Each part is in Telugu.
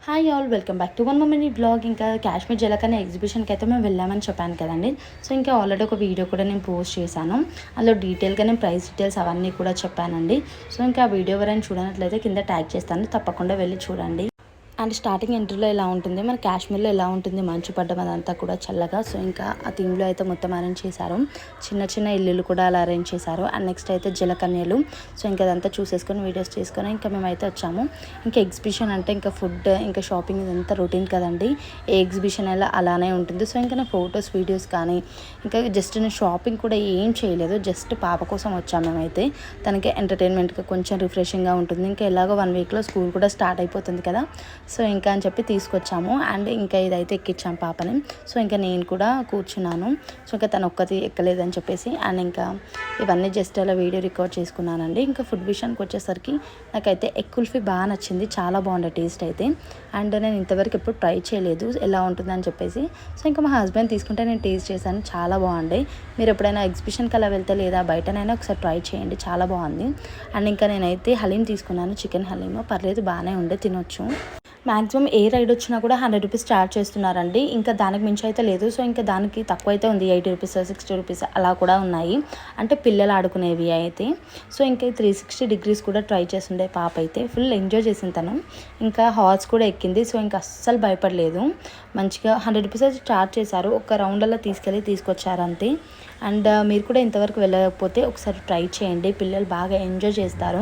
Hi all, welcome back to one more mini blog. ఇంకా కాశ్మీర్ జలకన్య ఎగ్జిబిషన్కి అయితే మేము వెళ్ళామని చెప్పాను కదండి. సో ఇంకా ఆల్రెడీ ఒక వీడియో కూడా నేను పోస్ట్ చేశాను. అందులో డీటెయిల్గా నేను ప్రైస్ డీటెయిల్స్ అవన్నీ కూడా చెప్పానండి. సో ఇంకా ఆ వీడియో ఎవరైనా చూడనట్లయితే కింద ట్యాగ్ చేస్తాను, తప్పకుండా వెళ్ళి చూడండి. అండ్ స్టార్టింగ్ ఎంట్రీలో ఎలా ఉంటుంది, మన కాశ్మీర్లో ఎలా ఉంటుంది, మంచు పడ్డం అదంతా కూడా చల్లగా. సో ఇంకా ఆ థీమ్లో అయితే మొత్తం అరేంజ్ చేశారు. చిన్న చిన్న ఇల్లులు కూడా అలా అరేంజ్ చేశారు. అండ్ నెక్స్ట్ అయితే జలకన్యలు. సో ఇంకా అదంతా చూసేసుకొని వీడియోస్ చేసుకొని ఇంకా మేమైతే వచ్చాము. ఇంకా ఎగ్జిబిషన్ అంటే ఇంకా ఫుడ్ ఇంకా షాపింగ్ ఇదంతా రొటీన్ కదండి. ఏ ఎగ్జిబిషన్ అలా అలానే ఉంటుంది. సో ఇంకా నా ఫొటోస్ వీడియోస్ కానీ ఇంకా జస్ట్ నేను షాపింగ్ కూడా ఏం చేయలేదు. జస్ట్ పాప కోసం వచ్చాము మేమైతే. తనకి ఎంటర్టైన్మెంట్గా కొంచెం రిఫ్రెషింగ్గా ఉంటుంది. ఇంకా ఎలాగో 1 వీక్లో స్కూల్ కూడా స్టార్ట్ అయిపోతుంది కదా. సో ఇంకా అని చెప్పి తీసుకొచ్చాము. అండ్ ఇంకా ఇదైతే ఎక్కించాము పాపని. సో ఇంకా నేను కూడా కూర్చున్నాను. సో ఇంకా తను ఒక్కటి ఎక్కలేదని చెప్పేసి అండ్ ఇంకా ఇవన్నీ జస్ట్ అలా వీడియో రికార్డ్ చేసుకున్నానండి. ఇంకా ఫుడ్ విషయానికి వచ్చేసరికి నాకైతే ఎగ్ కుల్ఫీ బాగా నచ్చింది. చాలా బాగుండే టేస్ట్ అయితే. అండ్ నేను ఇంతవరకు ఎప్పుడు ట్రై చేయలేదు ఎలా ఉంటుందని చెప్పేసి. సో ఇంకా మా హస్బెండ్ తీసుకుంటే నేను టేస్ట్ చేశాను. చాలా బాగుండే. మీరు ఎప్పుడైనా ఎగ్జిబిషన్కి అలా వెళ్తే లేదా బయటనైనా ఒకసారి ట్రై చేయండి, చాలా బాగుంది. అండ్ ఇంకా నేనైతే హలీం తీసుకున్నాను, చికెన్ హలీం. పర్లేదు, బాగానే ఉండే, తినొచ్చు. మ్యాక్సిమం ఏ రైడ్ వచ్చినా కూడా 100 రూపీస్ ఛార్జ్ చేస్తున్నారండి. ఇంకా దానికి మించి అయితే లేదు. సో ఇంకా దానికి తక్కువ అయితే ఉంది, 80 రూపీస్ 60 రూపీస్ అలా కూడా ఉన్నాయి. అంటే పిల్లలు ఆడుకునేవి అయితే. సో ఇంకా 360 డిగ్రీస్ కూడా ట్రై చేస్తుండే పాప అయితే. ఫుల్ ఎంజాయ్ చేసింది తను. ఇంకా హార్స్ కూడా ఎక్కింది. సో ఇంకా అస్సలు భయపడలేదు. మంచిగా 100 రూపీస్ అయితే ఛార్జ్ చేశారు. ఒక రౌండ్ అలా తీసుకొచ్చారు అంతే. అండ్ మీరు కూడా ఇంతవరకు వెళ్ళకపోతే ఒకసారి ట్రై చేయండి, పిల్లలు బాగా ఎంజాయ్ చేస్తారు.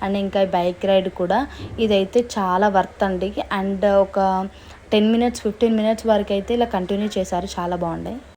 అండ్ ఇంకా బైక్ రైడ్ కూడా ఇదైతే చాలా వర్త్ అండి. అండ్ ఒక 10 మినిట్స్ 15 మినిట్స్ వరకు అయితే ఇలా కంటిన్యూ చేశారు, చాలా బాగుండే.